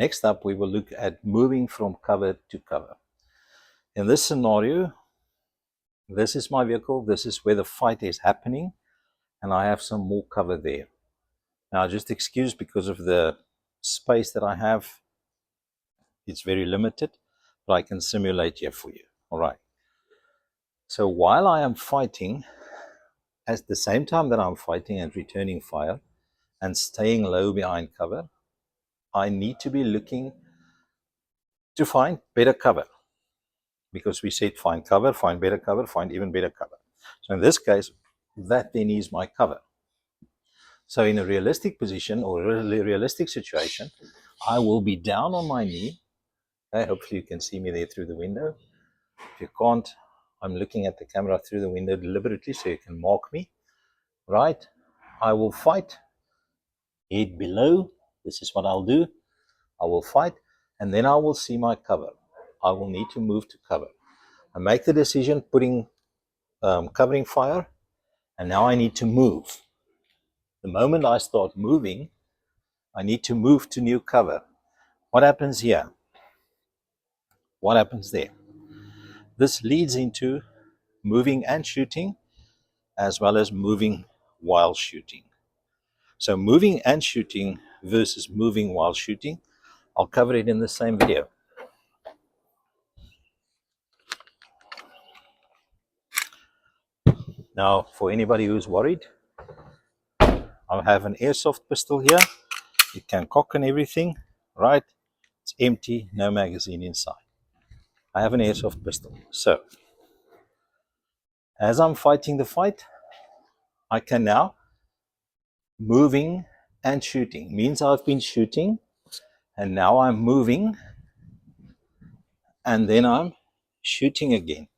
next up, we will look at moving from cover to cover. In this scenario, this is my vehicle, this is where the fight is happening, and I have some more cover there. Now, just excuse because of the space that I have, it's very limited, but I can simulate here for you. All right. So while I am fighting, at the same time that I'm fighting and returning fire and staying low behind cover, I need to be looking to find better cover, because we said find cover, find better cover, find even better cover. So in this case, that then is my cover. So in a realistic position or a realistic situation, I will be down on my knee. Okay, hopefully you can see me there through the window. If you can't, I'm looking at the camera through the window deliberately so you can mark me. Right? I will fight. Head below. This is what I'll do. I will fight, and then I will see my cover. I will need to move to cover. I make the decision, putting covering fire, and now I need to move. The moment I start moving, I need to move to new cover. What happens here? What happens there? This leads into moving and shooting, as well as moving while shooting. So moving and shooting versus moving while shooting, I'll cover it in the same video. Now, for anybody who's worried, I have an airsoft pistol here. It can cock and everything, right? It's empty, no magazine inside. I have an airsoft pistol. So, as I'm fighting the fight, I can now, moving and shooting, means I've been shooting, and now I'm moving, and then I'm shooting again.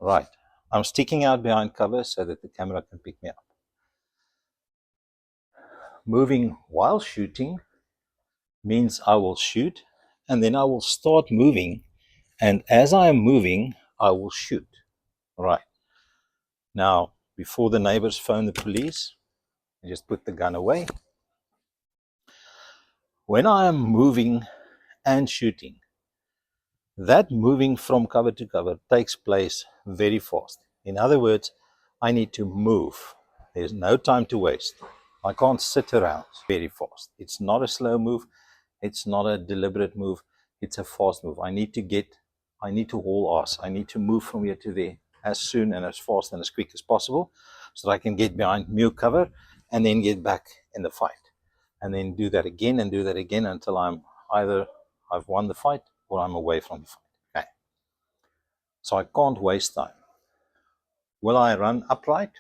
Right. I'm sticking out behind cover so that the camera can pick me up. Moving while shooting means I will shoot, and then I will start moving, and as I am moving, I will shoot. Right. Now, before the neighbors phone the police, I just put the gun away. When I am moving and shooting, that moving from cover to cover takes place very fast. In other words, I need to move. There's no time to waste. I can't sit around very fast. It's not a slow move. It's not a deliberate move. It's a fast move. I need to haul ass. I need to move from here to there as soon and as fast and as quick as possible so that I can get behind new cover and then get back in the fight. And then do that again and do that again until I'm either I've won the fight or I'm away from the fight. Okay. So I can't waste time. Will I run upright?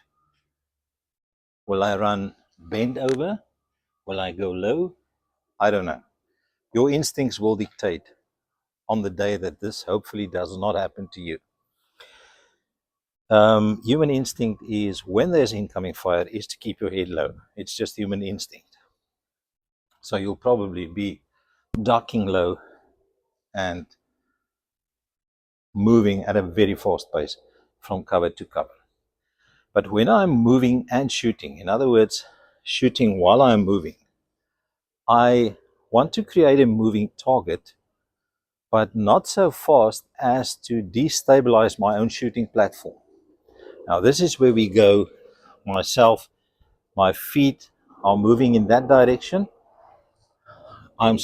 Will I run bend over? Will I go low? I don't know. Your instincts will dictate on the day that this hopefully does not happen to you. Human instinct is, when there's incoming fire, is to keep your head low. It's just human instinct. So you'll probably be ducking low and moving at a very fast pace from cover to cover. But when I'm moving and shooting, in other words, shooting while I'm moving, I want to create a moving target, but not so fast as to destabilize my own shooting platform. Now, this is where we go. Myself, my feet are moving in that direction. I'm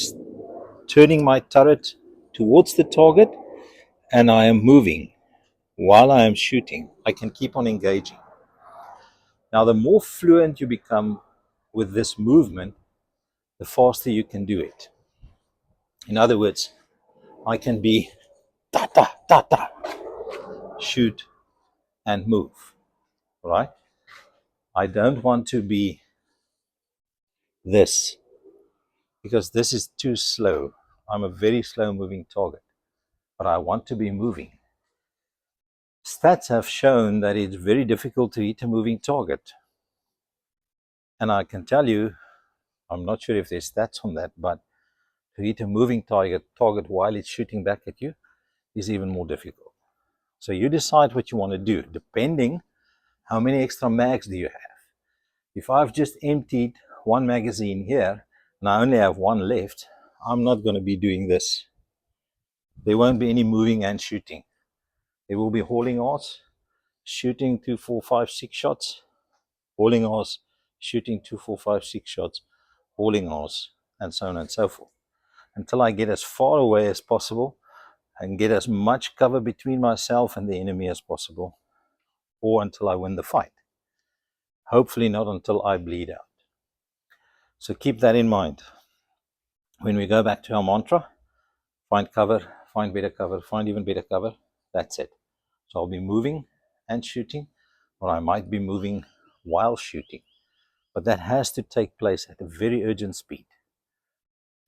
turning my turret towards the target, and I am moving while I am shooting. I can keep on engaging. Now, the more fluent you become with this movement, the faster you can do it. In other words, I can be ta ta ta ta, shoot and move, right? I don't want to be this, because this is too slow. I'm a very slow moving target, but I want to be moving. Stats have shown that it's very difficult to hit a moving target. And I can tell you, I'm not sure if there's stats on that, but to hit a moving target while it's shooting back at you is even more difficult. So you decide what you want to do, depending how many extra mags do you have. If I've just emptied one magazine here and I only have one left, I'm not going to be doing this. There won't be any moving and shooting. There will be hauling arse, shooting 2, 4, 5, 6 shots, hauling arse, shooting 2, 4, 5, 6 shots, hauling arse, and so on and so forth, until I get as far away as possible and get as much cover between myself and the enemy as possible, or until I win the fight. Hopefully not until I bleed out. So keep that in mind. When we go back to our mantra, find cover, find better cover, find even better cover, that's it. So I'll be moving and shooting, or I might be moving while shooting. But that has to take place at a very urgent speed.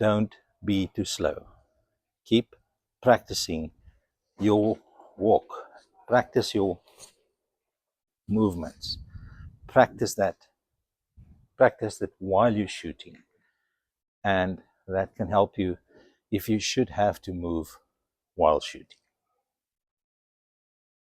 Don't be too slow. Keep practicing your walk. Practice your movements. Practice that while you're shooting. And that can help you if you should have to move while shooting.